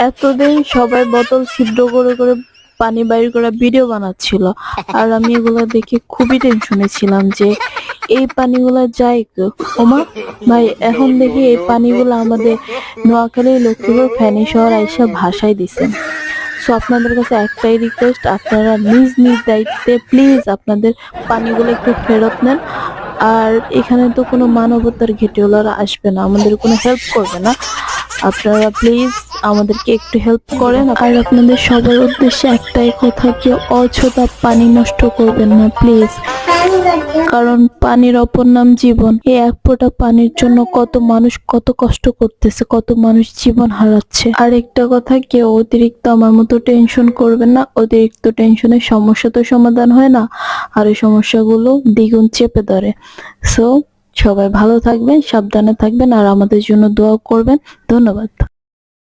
এতদিন সবাই বোতল ছিদ্র করে করে পানি বাইর করা ভিডিও বানাচ্ছিল, আর আমি এগুলো দেখে খুবই টেনশনে ছিলাম যে এই পানিগুলা যায় ওমা ভাই। এখন দেখি এই পানিগুলো আমাদের নোয়াখালী লক্ষ্মীপুর ফেনী শহর আইসা ভাসায় দিছে। সো আপনাদের কাছে একটাই রিকোয়েস্ট, আপনারা নিজ নিজ দায়িত্বে প্লিজ আপনাদের পানিগুলো একটু ফেরত নেন। আর এখানে তো কোনো মানবতার ঘেঁটিওয়ালারা আসবে না, আমাদের কোনো হেল্প করবে না। আপনারা প্লিজ আমাদেরকে একটু হেল্প করেন। আর আপনাদের সবার উদ্দেশ্যে একটাই কথা, কেউ অযথা পানি নষ্ট করবেন না প্লিজ, কারণ পানির অপর নাম জীবন। এই এক ফোঁটা পানির জন্য কত মানুষ কত কষ্ট করতেছে, কত মানুষ জীবন হারাচ্ছে। আর একটা কথা, কেউ অতিরিক্ত আমার মতো টেনশন করবেন না। অতিরিক্ত টেনশনের সমস্যা তো সমাধান হয় না, আর এই সমস্যাগুলো দ্বিগুণ চেপে ধরে। সো সবাই ভালো থাকবেন, সাবধানে থাকবেন, আর আমাদের জন্য দোয়া করবেন। ধন্যবাদ।